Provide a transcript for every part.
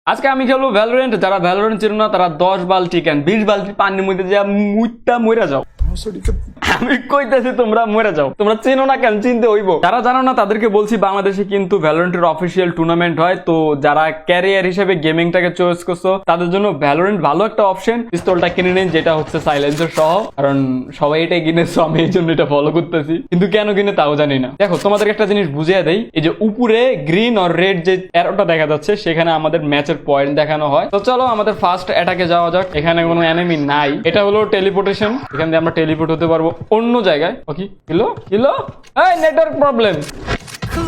আজকে আমি খেলবো ভ্যালোরেন্ট। যারা ভ্যালোরেন্ট চেনো না তারা 10 বালতি কেন 20 বালতি পানির মধ্যে যা মুইতা মইরা যাও। আমি কইতেছি তোমরা মরে যাও। তোমরা চেনো না কেন, চিনতে হইব। যারা জানো না তাদেরকে বলছি, বাংলাদেশে কিন্তু ভ্যালোরেন্টের অফিসিয়াল টুর্নামেন্ট হয়। তো যারা ক্যারিয়ার হিসেবে গেমিংটাকে চয়েস করছো তাদের জন্য ভ্যালোরেন্ট ভালো একটা অপশন। পিস্তলটা কিনে নিন, যেটা হচ্ছে সাইলেন্সার সহ, কারণ সবাই এটাই কিনেছো, আমি এই জন্য এটা ফলো করতেছি। কিন্তু কেন কিনে তাও জানি না। দেখো তোমাদের একটা জিনিস বুঝিয়ে দেই, এই যে উপরে গ্রিন আর রেড যে অ্যারোটা দেখা যাচ্ছে সেখানে আমাদের ম্যাচের পয়েন্ট দেখানো হয়। তো চলো আমাদের ফার্স্ট অ্যাটাকে যাওয়া যাক। এখানে কোনো এনিমি নাই, এটা হলো টেলিপোর্টেশন। এখান দিয়ে আমরা টেলিপোর্ট হতে পারবো অন্য জায়গায়। ওকে কিলো কিলো, এই নেটওয়ার্ক প্রবলেম।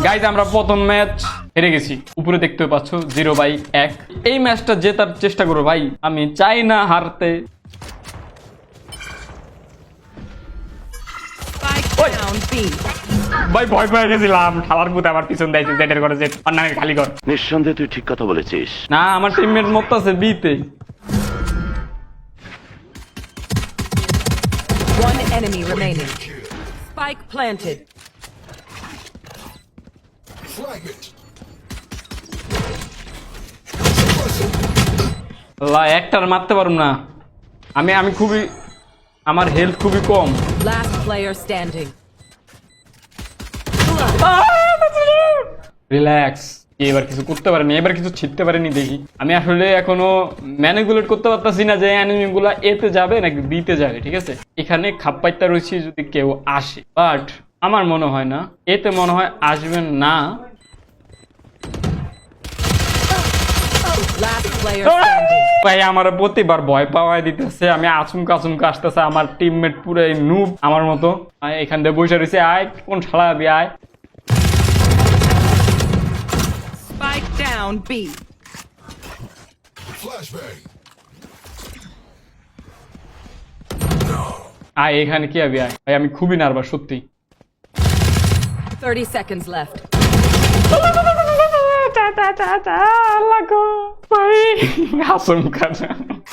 গাইজ আমরা প্রথম ম্যাচ হেরে গেছি, উপরে দেখতে পাচ্ছ 0/1। এই ম্যাচটা জেতার চেষ্টা করো ভাই, আমি চাই না হারতে। ভাই ভয় পেয়ে গেছিলাম, শালার পুত আমার পিছন দিয়েছে, জেটের করে জেট অন্যান্য খালি কর। নিঃসন্দেহে তুই ঠিক কথা বলেছিস। না আমার টিমমেট মত আছে বিতে। One enemy remaining. Spike planted. একটার মারতে পারুম না আমি। আমি খুবই, আমার হেলথ খুবই কম। Last player standing. রিল্যাক্স, এবার কিছু করতে পারেনি, এবার কিছু ছিটতে পারেনি। দেখি আমি আসলে এখনো ম্যানিপুলেট করতে পারতাছি না যে অ্যানিমি গুলা এতে যাবে নাকি বিতে যাবে। ঠিক আছে, এখানে খাপ্পাইতে রয়েছি যদি কেউ আসে, বাট আমার মনে হয় না, এতে মনে হয় আসবেন না। Last player standing. ভাই আমার প্রতিবার ভয় পাওয়াই দিতেছে, আমি আচমকা আচমকা আসতেছে। আমার টিমমেট পুরো নুব আমার মতো। এখান দিয়ে বসে রয়েছে, আয় কোন শালা আবি আয়। Spike down B. আয় এখানে কি আবি আয়। ভাই আমি খুবই নার্ভাস সত্যি। 30 seconds left.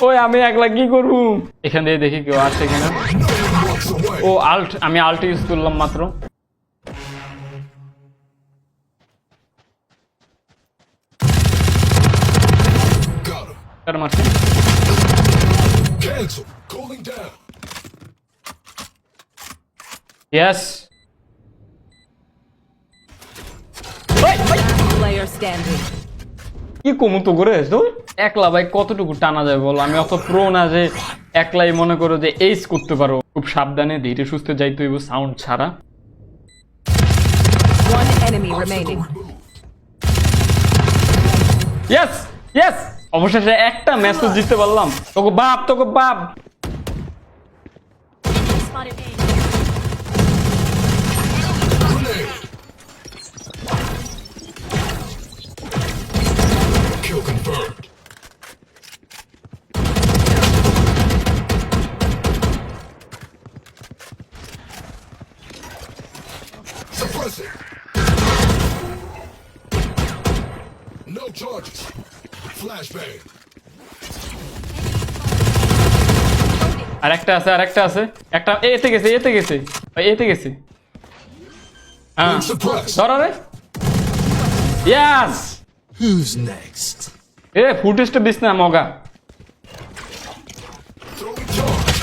ওই আমি একলা কি করবো, এখান দিয়ে দেখি কেউ আসছে কিনা। ও আল্ট, আমি আল্ট ইউজ করলাম মাত্র। মারছি। Yes. Player standing. কি কমতো করে তুই একলা ভাই কতটুকু টানা যায় বল। আমি অত প্রো না যে একলাই মনে করো যে এইস করতে পারো। খুব সাবধানে ধীরে সুস্থে যাইতে হইব, সাউন্ড ছাড়া। One enemy remaining. Yes yes, অবশেষে একটা ম্যাচ তো জিততে পারলাম। তোকে বাপ, তোকে বাপ। No charges. Flashbang. আরেকটা আছে, আরেকটা আছে। একটা এতে গেছে, এতে গেছে ভাই, এতে গেছে। হ্যাঁ ধরো রে। ইয়াস। Who's next? এ ফুটেজটা দিস না মগা। Throwing charge.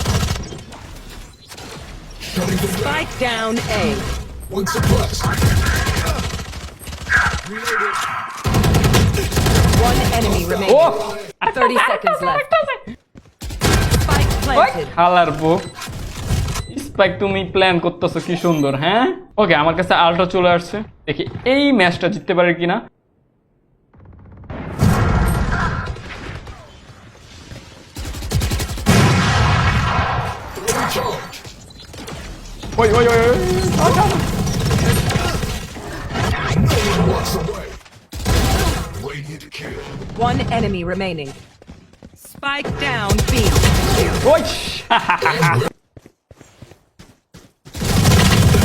Shutting them down. Spike down A. One suppressed. One enemy O remaining. 30 seconds left. Spike planted. হালার বউ স্পাইক, তুমি প্ল্যান করতেছো কি সুন্দর। হ্যাঁ ওকে, আমার কাছে আলটা চলে আসছে। দেখি এই ম্যাচটা জিততে পারে কিনা। Throwing charge. ওই ওই ওই ওই। No one walks away. Radiant kill. One enemy remaining. Spike down B. ওই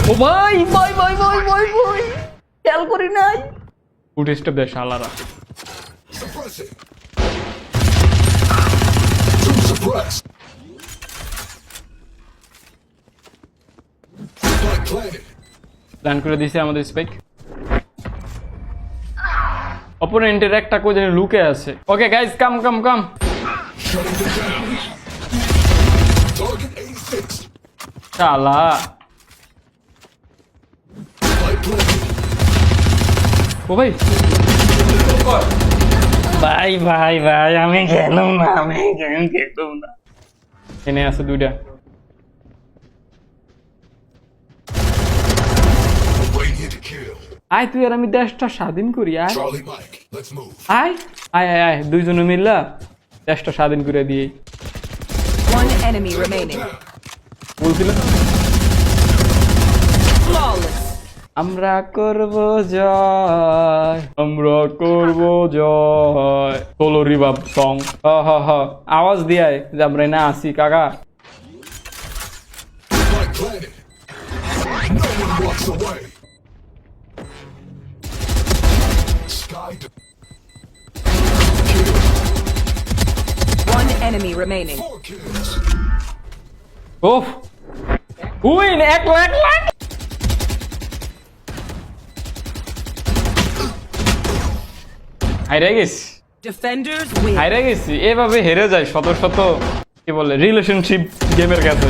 ও ভাই ভাই ভাই ভাই ভাই ভাই, খেয়াল করি নাই ফুটেজটা বেশ আলাদা। Suppressing. Two suppressed. Spike planted. Plan করে দিয়েছে আমাদের স্পাইক। অপোনেন্টের একটা কই জানি লুকে আছে। Okay guys, come come come. Shutting them down. Target A fixed. শালা Light planted. ও ভাই ভাই ভাই ভাই আমি গেলাম না, আমি গেলাম না। এনে আছে দুইটা। Radiant kill. আয় তুই আর আমি দেশটা স্বাধীন করি, আয় Charlie Mike. Let's move. আয় আয় আয় আয়, দুইজনে মিললা দেশটা স্বাধীন করে দিয়ে One enemy remaining. Down. বলছিলাম Flawless. আমরা করব জয়, আমরা করব জয়। Solo রিভাব song. হ হ হ, আওয়াজ দিয়ায় যে আমরা না আসি কাকা। Light planted. No one walks away. Sky. One enemy remaining. 4 kills. ওফ উইন, 1 লাখ লাখ। হাইরে গেছি, Defenders win. হাইরে গেছি। এভাবে হেরে যায় শত শত কি বলে রিলেশনশিপ গেমের কাছে।